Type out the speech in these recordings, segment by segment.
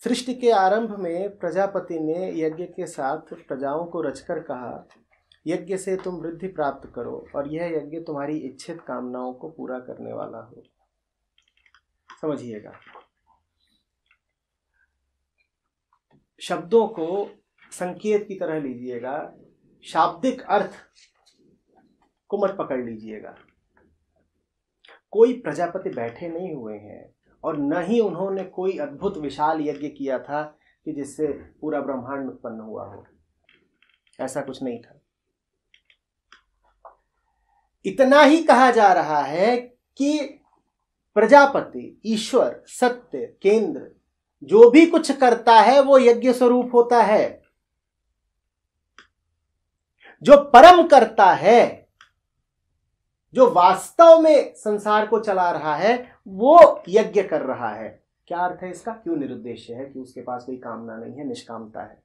सृष्टि के आरंभ में प्रजापति ने यज्ञ के साथ प्रजाओं को रचकर कहा, यज्ञ से तुम वृद्धि प्राप्त करो और यह यज्ञ तुम्हारी इच्छित कामनाओं को पूरा करने वाला हो। समझिएगा, शब्दों को संकेत की तरह लीजिएगा, शाब्दिक अर्थ को मत पकड़ लीजिएगा। कोई प्रजापति बैठे नहीं हुए हैं और न ही उन्होंने कोई अद्भुत विशाल यज्ञ किया था कि जिससे पूरा ब्रह्मांड उत्पन्न हुआ हो। ऐसा कुछ नहीं था। इतना ही कहा जा रहा है कि प्रजापति, ईश्वर, सत्य, केंद्र जो भी कुछ करता है वो यज्ञ स्वरूप होता है। जो परम करता है, जो वास्तव में संसार को चला रहा है, वो यज्ञ कर रहा है। क्या अर्थ है इसका? क्यों निरुद्देश्य है, कि उसके पास कोई कामना नहीं है, निष्कामता है।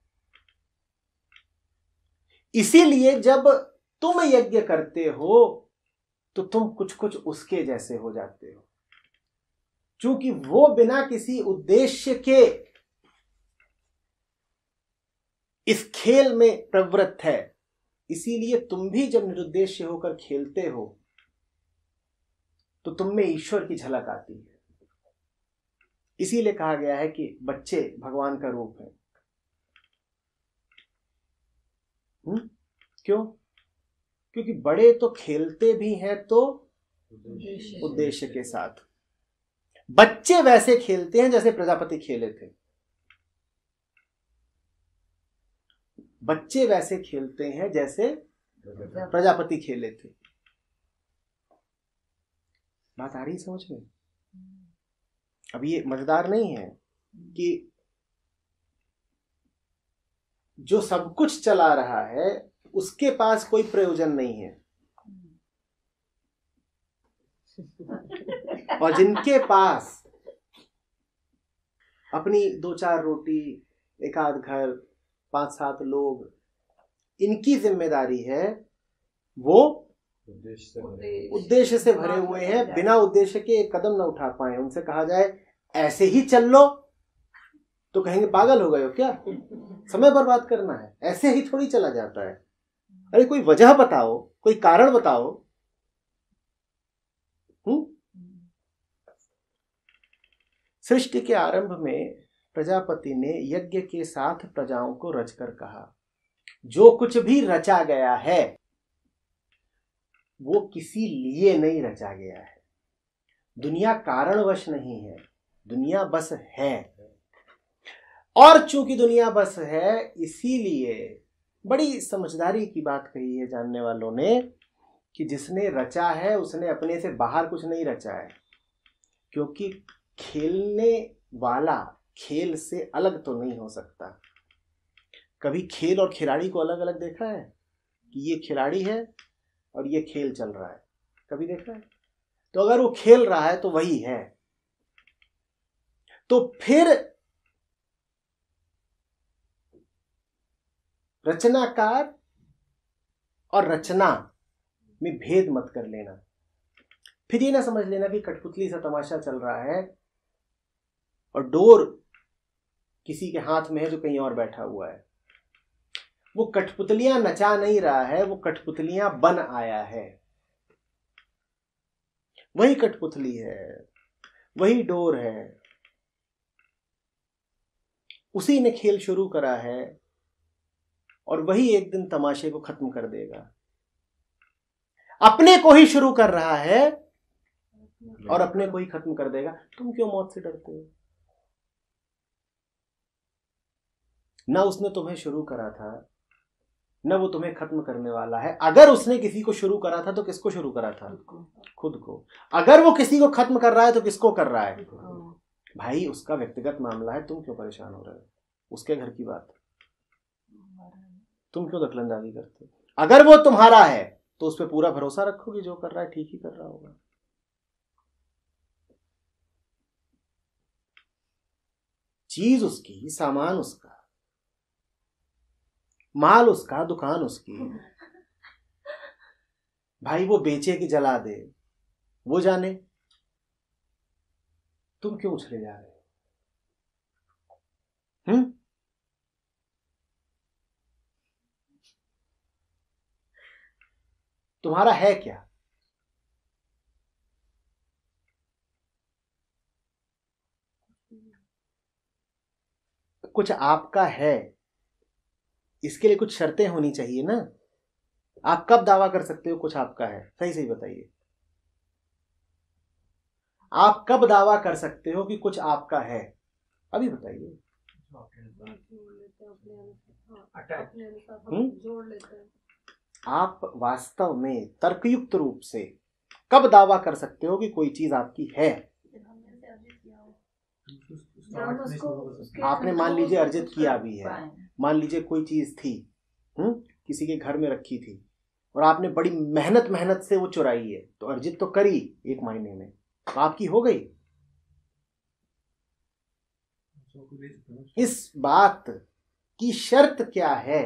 इसीलिए जब तुम यज्ञ करते हो तो तुम कुछ कुछ उसके जैसे हो जाते हो, क्योंकि वो बिना किसी उद्देश्य के इस खेल में प्रवृत्त है। इसीलिए तुम भी जब निरुद्देश्य होकर खेलते हो तो तुम में ईश्वर की झलक आती है। इसीलिए कहा गया है कि बच्चे भगवान का रूप है। क्यों? क्योंकि बड़े तो खेलते भी हैं तो उद्देश्य के साथ। बच्चे वैसे खेलते हैं जैसे प्रजापति खेले थे। बच्चे वैसे खेलते हैं जैसे प्रजापति खेले थे। बात आ रही समझ में? अब ये मजेदार नहीं है कि जो सब कुछ चला रहा है उसके पास कोई प्रयोजन नहीं है, और जिनके पास अपनी 2-4 रोटी, एक आध घर, 5-7 लोग, इनकी जिम्मेदारी है, वो उद्देश्य से भरे हुए हैं। बिना उद्देश्य के एक कदम ना उठा पाए। उनसे कहा जाए ऐसे ही चल लो तो कहेंगे पागल हो गए हो क्या, समय बर्बाद करना है, ऐसे ही थोड़ी चला जाता है। अरे कोई वजह बताओ, कोई कारण बताओ। सृष्टि के आरंभ में प्रजापति ने यज्ञ के साथ प्रजाओं को रचकर कहा, जो कुछ भी रचा गया है वो किसी लिए नहीं रचा गया है। दुनिया कारणवश नहीं है, दुनिया बस है। और चूंकि दुनिया बस है, इसीलिए बड़ी समझदारी की बात कही है जानने वालों ने कि जिसने रचा है उसने अपने से बाहर कुछ नहीं रचा है। क्योंकि खेलने वाला खेल से अलग तो नहीं हो सकता। कभी खेल और खिलाड़ी को अलग अलग देखा है कि ये खिलाड़ी है और ये खेल चल रहा है? कभी देखा है? तो अगर वो खेल रहा है तो वही है। तो फिर रचनाकार और रचना में भेद मत कर लेना। फिर ये ना समझ लेना कि कठपुतली सा तमाशा चल रहा है और डोर किसी के हाथ में है जो कहीं और बैठा हुआ है। वो कठपुतलियां नचा नहीं रहा है, वो कठपुतलियां बन आया है। वही कठपुतली है, वही डोर है, उसी ने खेल शुरू करा है और वही एक दिन तमाशे को खत्म कर देगा। अपने को ही शुरू कर रहा है और अपने को ही खत्म कर देगा। तुम क्यों मौत से डरते हो? ना उसने तुम्हें शुरू करा था, न वो तुम्हें खत्म करने वाला है। अगर उसने किसी को शुरू करा था तो किसको शुरू करा था? खुद को। अगर वो किसी को खत्म कर रहा है तो किसको कर रहा है? भाई उसका व्यक्तिगत मामला है, तुम क्यों परेशान हो रहे हो? उसके घर की बात, तुम क्यों दखलंदाजी करते हो? अगर वो तुम्हारा है तो उस पर पूरा भरोसा रखो कि जो कर रहा है ठीक ही कर रहा होगा। चीज उसकी, सामान उसका, माल उसका, दुकान उसकी। भाई वो बेचे कि जला दे वो जाने, तुम क्यों उछले जा रहे हो? तुम्हारा है क्या? कुछ आपका है, इसके लिए कुछ शर्तें होनी चाहिए ना। आप कब दावा कर सकते हो कुछ आपका है? सही सही बताइए, आप कब दावा कर सकते हो कि कुछ आपका है? अभी बताइए। आप वास्तव में तर्कयुक्त रूप से कब दावा कर सकते हो कि कोई चीज आपकी है? आपने मान लीजिए अर्जित किया भी है, मान लीजिए कोई चीज थी, किसी के घर में रखी थी और आपने बड़ी मेहनत मेहनत से वो चुराई है, तो अर्जित तो करी एक महीने में, तो आपकी हो गई। इस बात की शर्त क्या है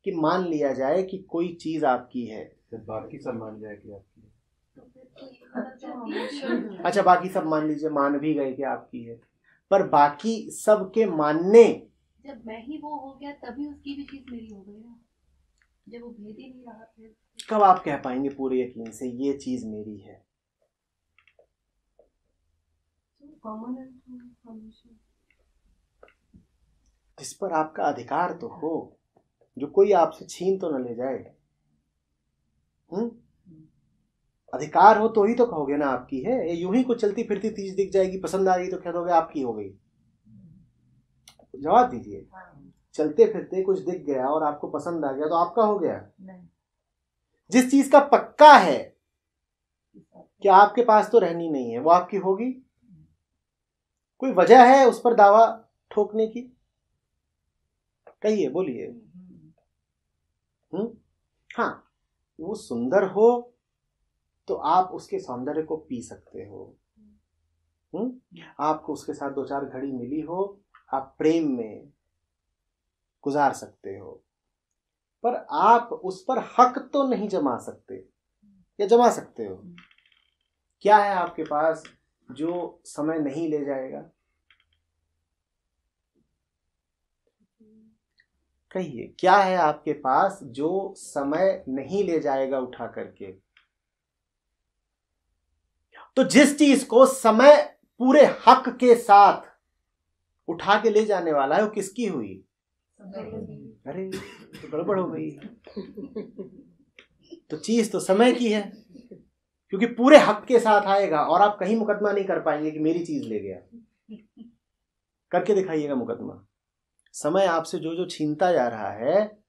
कि मान लिया जाए कि कोई चीज आपकी है? बाकी सब मान जाए कि आपकी है। अच्छा, बाकी सब मान लीजिए, मान भी गए कि आपकी है, पर बाकी सब के मानने, जब मैं ही वो हो गया तभी उसकी भी चीज मेरी हो गई ना। जब वो भेद ही नहीं रहा फिर कब आप कह पाएंगे पूरे यकीन से ये चीज मेरी है? जिस पर आपका अधिकार तो हो, जो कोई आपसे छीन तो न ले जाए। अधिकार हो तो ही तो कहोगे ना आपकी है। ये यूं ही कुछ चलती फिरती चीज दिख जाएगी, पसंद आ रही तो कह दोगे आपकी हो गई? जवाब दीजिए। चलते फिरते कुछ दिख गया और आपको पसंद आ गया तो आपका हो गया? जिस चीज का पक्का है कि आपके पास तो रहनी नहीं है, वो आपकी होगी? कोई वजह है उस पर दावा ठोकने की? कहिए, बोलिए। हाँ, वो सुंदर हो तो आप उसके सौंदर्य को पी सकते हो। आपको उसके साथ 2-4 घड़ी मिली हो, आप प्रेम में गुजार सकते हो, पर आप उस पर हक तो नहीं जमा सकते। या जमा सकते हो? क्या है आपके पास जो समय नहीं ले जाएगा? कहिए, क्या है आपके पास जो समय नहीं ले जाएगा उठा करके? तो जिस चीज को समय पूरे हक के साथ उठा के ले जाने वाला है, वो किसकी हुई? अरे, तो गड़बड़ हो गई। तो चीज तो समय की है, क्योंकि पूरे हक के साथ आएगा और आप कहीं मुकदमा नहीं कर पाएंगे कि मेरी चीज ले गया। करके दिखाइएगा मुकदमा। समय आपसे जो जो छीनता जा रहा है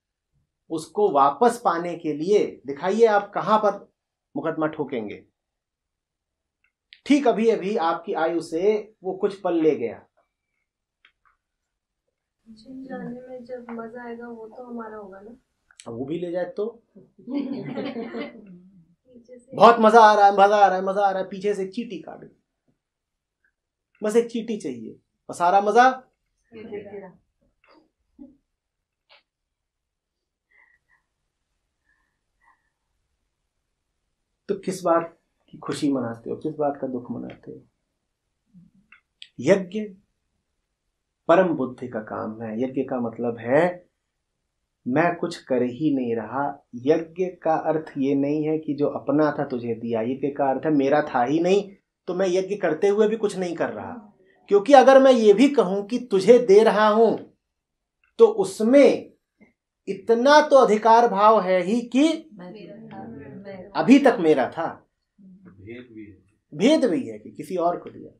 उसको वापस पाने के लिए दिखाइए आप कहां पर मुकदमा ठोकेंगे। ठीक अभी अभी आपकी आयु से वो कुछ पल ले गया, जिम जाने में जब मजा आएगा वो तो हमारा होगा ना। अब वो भी ले जाए तो बहुत मजा आ रहा है, मजा आ रहा है, मजा आ रहा है, पीछे से चींटी काट गई, बस एक चींटी चाहिए, और सारा मजा तो किस बात की खुशी मनाते हो, किस बात का दुख मनाते हो? यज्ञ परम बुद्धि का काम है। यज्ञ का मतलब है मैं कुछ कर ही नहीं रहा। यज्ञ का अर्थ ये नहीं है कि जो अपना था तुझे दिया। यज्ञ का अर्थ है मेरा था ही नहीं तो मैं यज्ञ करते हुए भी कुछ नहीं कर रहा, क्योंकि अगर मैं ये भी कहूं कि तुझे दे रहा हूं तो उसमें इतना तो अधिकार भाव है ही कि अभी तक मेरा था। भेद भी है कि किसी और को दिया।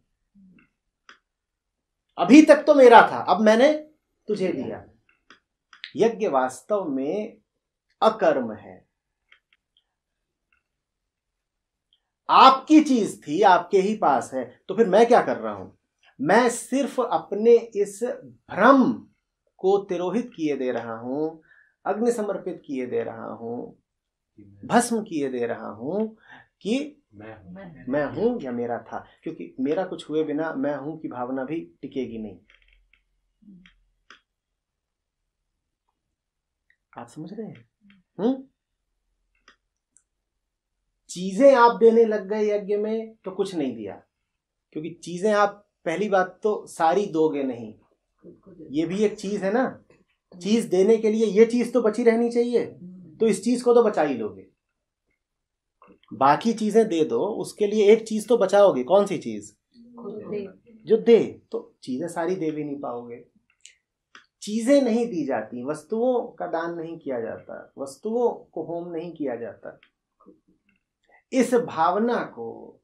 अभी तक तो मेरा था, अब मैंने तुझे दिया। यज्ञ वास्तव में अकर्म है। आपकी चीज थी, आपके ही पास है, तो फिर मैं क्या कर रहा हूं? मैं सिर्फ अपने इस भ्रम को तिरोहित किए दे रहा हूं, अग्नि समर्पित किए दे रहा हूं, भस्म किए दे रहा हूं कि मैं हूं या मेरा था। क्योंकि मेरा कुछ हुए बिना मैं हूं की भावना भी टिकेगी नहीं। आप समझ रहे हैं? चीजें आप देने लग गए यज्ञ में तो कुछ नहीं दिया, क्योंकि चीजें आप पहली बात तो सारी दोगे नहीं। ये भी एक चीज है ना, चीज देने के लिए ये चीज तो बची रहनी चाहिए, तो इस चीज को तो बचा ही लोगे। बाकी चीजें दे दो, उसके लिए एक चीज तो बचाओगे। कौन सी चीज? जो दे। तो चीजें सारी दे भी नहीं पाओगे। चीजें नहीं दी जाती, वस्तुओं का दान नहीं किया जाता, वस्तुओं को होम नहीं किया जाता। इस भावना को,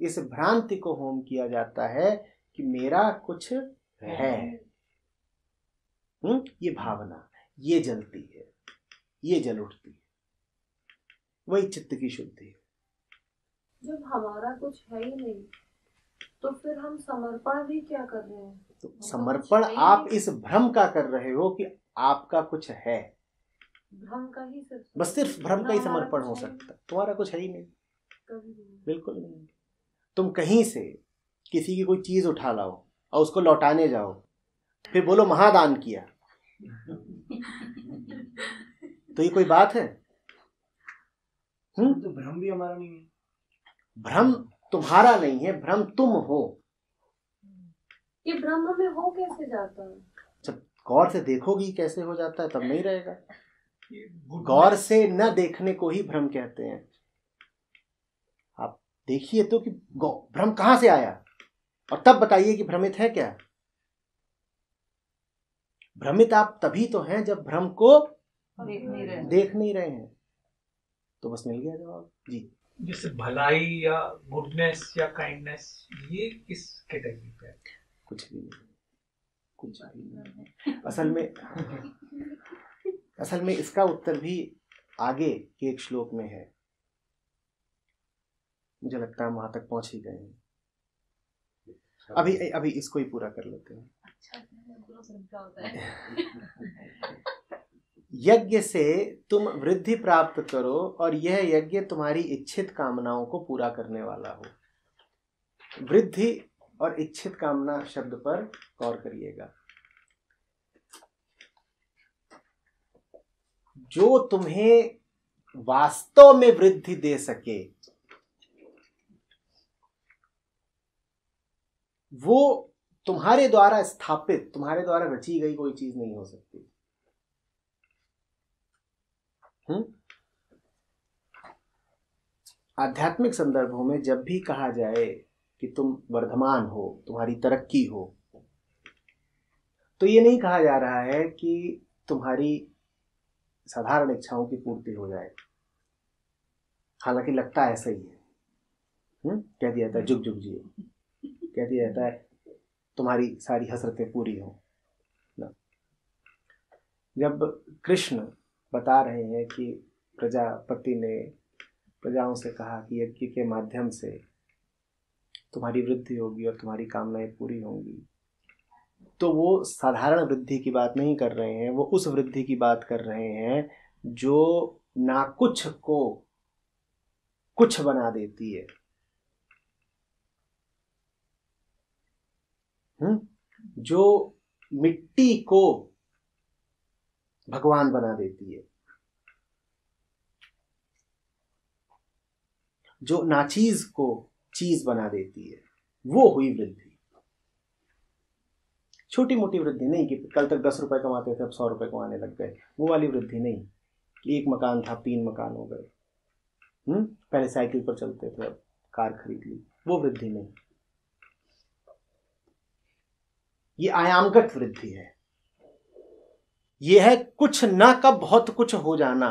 इस भ्रांति को होम किया जाता है कि मेरा कुछ है। ये भावना, ये जलती है, ये जल उठती है, वही चित्त की शुद्धि है। जब हमारा कुछ है ही नहीं तो फिर हम समर्पण भी क्या कर रहे हैं? तो समर्पण आप इस भ्रम का कर रहे हो कि आपका कुछ है। भ्रम का ही बस सिर्फ भ्रम का ही समर्पण हो सकता है। तुम्हारा कुछ है ही नहीं, बिल्कुल नहीं। तुम कहीं से किसी की कोई चीज उठा लाओ और उसको लौटाने जाओ, फिर बोलो महादान किया, तो ये कोई बात है? तो भ्रम भी हमारा नहीं है। भ्रम तुम्हारा नहीं है, भ्रम तुम हो। ये भ्रम हमें हो कैसे जाता है? जब गौर से देखोगी कैसे हो जाता है, तब नहीं रहेगा। गौर से न देखने को ही भ्रम कहते हैं। आप देखिए तो कि भ्रम कहां से आया, और तब बताइए कि भ्रमित है क्या। भ्रमित आप तभी तो हैं जब भ्रम को देख नहीं रहे हैं। तो बस मिल गया जवाब जी। जैसे भलाई या गुडनेस या काइंडनेस, ये किस कैटेगरी पे है? कुछ भी नहीं, कुछ भी नहीं। असल में इसका उत्तर भी आगे के एक श्लोक में है। मुझे लगता है हम वहां तक पहुंच ही गए हैं। अभी इसको ही पूरा कर लेते हैं। यज्ञ से तुम वृद्धि प्राप्त करो और यह यज्ञ तुम्हारी इच्छित कामनाओं को पूरा करने वाला हो। वृद्धि और इच्छित कामना शब्द पर गौर करिएगा। जो तुम्हें वास्तव में वृद्धि दे सके वो तुम्हारे द्वारा स्थापित, तुम्हारे द्वारा रची गई कोई चीज नहीं हो सकती। आध्यात्मिक संदर्भों में जब भी कहा जाए कि तुम वर्धमान हो, तुम्हारी तरक्की हो, तो ये नहीं कहा जा रहा है कि तुम्हारी साधारण इच्छाओं की पूर्ति हो जाए। हालांकि लगता ऐसा ही है। कह दिया जाता है जुग जुग जियो, कह दिया जाता है तुम्हारी सारी हसरतें पूरी हो ना। जब कृष्ण बता रहे हैं कि प्रजापति ने प्रजाओं से कहा कि यज्ञ के माध्यम से तुम्हारी वृद्धि होगी और तुम्हारी कामनाएं पूरी होंगी, तो वो साधारण वृद्धि की बात नहीं कर रहे हैं, वो उस वृद्धि की बात कर रहे हैं जो ना कुछ को कुछ बना देती है। जो मिट्टी को भगवान बना देती है, जो नाचीज को चीज बना देती है, वो हुई वृद्धि। छोटी मोटी वृद्धि नहीं कि कल तक 10 रुपए कमाते थे अब 100 रुपए कमाने लग गए, वो वाली वृद्धि नहीं कि एक मकान था 3 मकान हो गए। पहले साइकिल पर चलते थे अब कार खरीद ली, वो वृद्धि नहीं। ये आयामगत वृद्धि है। ये है कुछ ना का बहुत कुछ हो जाना।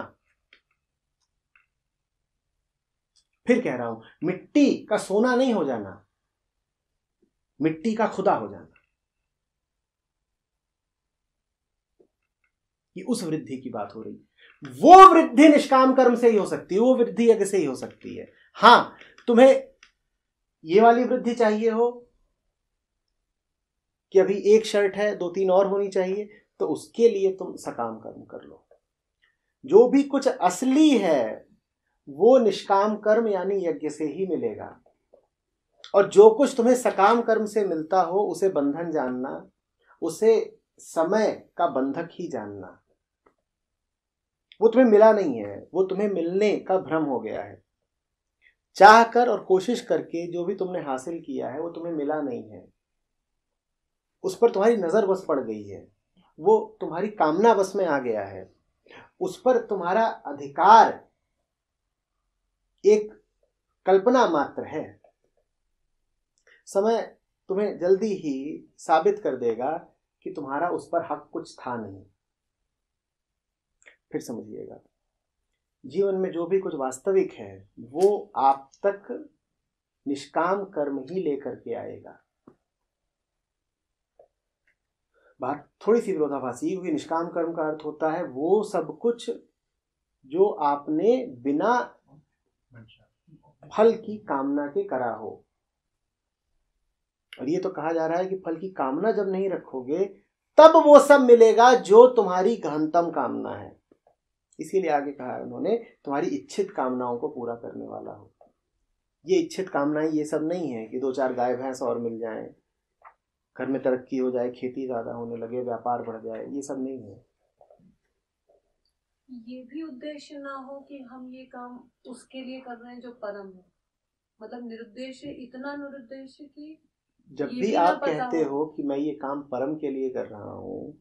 फिर कह रहा हूं, मिट्टी का सोना नहीं हो जाना, मिट्टी का खुदा हो जाना। ये उस वृद्धि की बात हो रही। वो वृद्धि निष्काम कर्म से ही हो सकती है, वो वृद्धि यज्ञ से ही हो सकती है। हां, तुम्हें ये वाली वृद्धि चाहिए हो कि अभी एक शर्ट है 2-3 और होनी चाहिए, तो उसके लिए तुम सकाम कर्म कर लो। जो भी कुछ असली है वो निष्काम कर्म यानी यज्ञ से ही मिलेगा। और जो कुछ तुम्हें सकाम कर्म से मिलता हो उसे बंधन जानना, उसे समय का बंधक ही जानना। वो तुम्हें मिला नहीं है, वो तुम्हें मिलने का भ्रम हो गया है। चाह कर और कोशिश करके जो भी तुमने हासिल किया है वो तुम्हें मिला नहीं है, उस पर तुम्हारी नजर बस पड़ गई है, वो तुम्हारी कामना बस में आ गया है, उस पर तुम्हारा अधिकार एक कल्पना मात्र है। समय तुम्हें जल्दी ही साबित कर देगा कि तुम्हारा उस पर हक कुछ था नहीं। फिर समझिएगा, जीवन में जो भी कुछ वास्तविक है वो आप तक निष्काम कर्म ही लेकर के आएगा। बात थोड़ी सी विरोधाभासी, क्योंकि निष्काम कर्म का अर्थ होता है वो सब कुछ जो आपने बिना फल की कामना के करा हो। और ये तो कहा जा रहा है कि फल की कामना जब नहीं रखोगे तब वो सब मिलेगा जो तुम्हारी गहनतम कामना है। इसीलिए आगे कहा है उन्होंने, तुम्हारी इच्छित कामनाओं को पूरा करने वाला हो। ये इच्छित कामनाएं ये सब नहीं है कि 2-4 गाय भैंस और मिल जाएं, घर में तरक्की हो जाए, खेती ज्यादा होने लगे, व्यापार बढ़ जाए, ये सब नहीं है। ये भी उद्देश्य ना हो कि हम ये काम उसके लिए कर रहे हैं जो परम है, मतलब निरुद्देश्य, इतना निरुद्देश्य कि जब ये भी ना आप पता कहते हो कि मैं ये काम परम के लिए कर रहा हूं,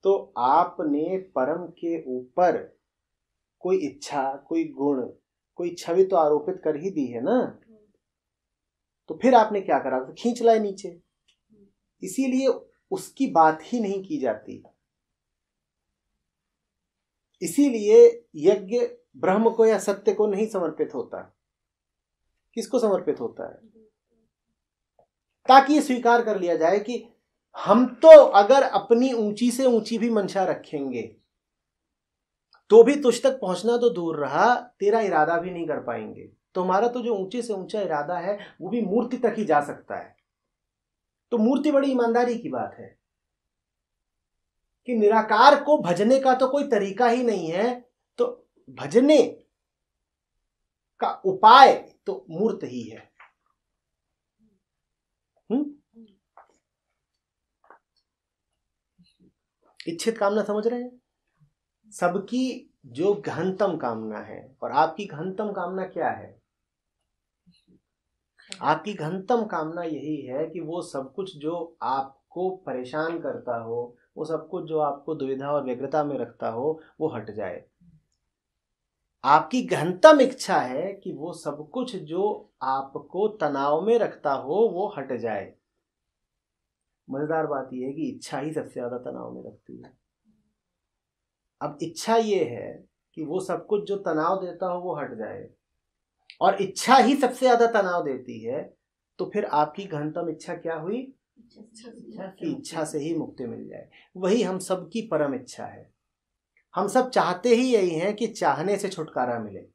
तो आपने परम के ऊपर कोई इच्छा, कोई गुण, कोई छवि तो आरोपित कर ही दी है ना। तो फिर आपने क्या करा, तो खींच लाए नीचे। इसीलिए उसकी बात ही नहीं की जाती। इसीलिए यज्ञ ब्रह्म को या सत्य को नहीं समर्पित होता। किसको समर्पित होता है? ताकि ये स्वीकार कर लिया जाए कि हम तो अगर अपनी ऊंची से ऊंची भी मंशा रखेंगे तो भी तुझ तक पहुंचना तो दूर रहा, तेरा इरादा भी नहीं कर पाएंगे। तो हमारा तो जो ऊंचे से ऊंचा इरादा है वो भी मूर्ति तक ही जा सकता है। तो मूर्ति बड़ी ईमानदारी की बात है कि निराकार को भजने का तो कोई तरीका ही नहीं है, तो भजने का उपाय तो मूर्त ही है। इच्छित कामना समझ रहे हैं? सबकी जो गहनतम कामना है, और आपकी गहनतम कामना क्या है? आपकी गहनतम कामना यही है कि वो सब कुछ जो आपको परेशान करता हो, वो सब कुछ जो आपको दुविधा और व्यग्रता में रखता हो, वो हट जाए। आपकी गहनतम इच्छा है कि वो सब कुछ जो आपको तनाव में रखता हो वो हट जाए। मजेदार बात यह है कि इच्छा ही सबसे ज्यादा तनाव में रखती है। अब इच्छा ये है कि वो सब कुछ जो तनाव देता हो वो हट जाए, और इच्छा ही सबसे ज्यादा तनाव देती है, तो फिर आपकी गहनतम इच्छा क्या हुई? कि इच्छा से ही मुक्ति मिल जाए। वही हम सबकी परम इच्छा है। हम सब चाहते ही यही हैं कि चाहने से छुटकारा मिले,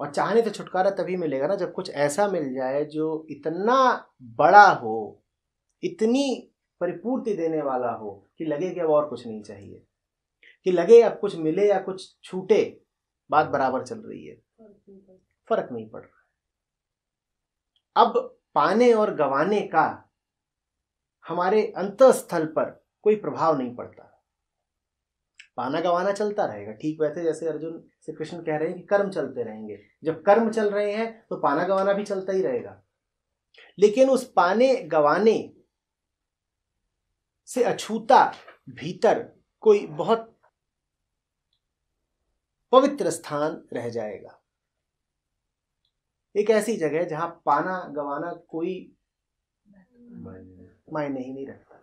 और चाहने से छुटकारा तभी मिलेगा ना जब कुछ ऐसा मिल जाए जो इतना बड़ा हो, इतनी परिपूर्ति देने वाला हो कि लगे कि अब और कुछ नहीं चाहिए, कि लगे अब कुछ मिले या कुछ छूटे, बात बराबर चल रही है, फर्क नहीं पड़ रहा। अब पाने और गंवाने का हमारे अंतःस्थल पर कोई प्रभाव नहीं पड़ता। पाना गंवाना चलता रहेगा, ठीक वैसे जैसे अर्जुन से कृष्ण कह रहे हैं कि कर्म चलते रहेंगे। जब कर्म चल रहे हैं तो पाना गंवाना भी चलता ही रहेगा, लेकिन उस पाने गंवाने से अछूता भीतर कोई बहुत पवित्र स्थान रह जाएगा। एक ऐसी जगह जहां पाना गंवाना कोई मायने ही नहीं रखता।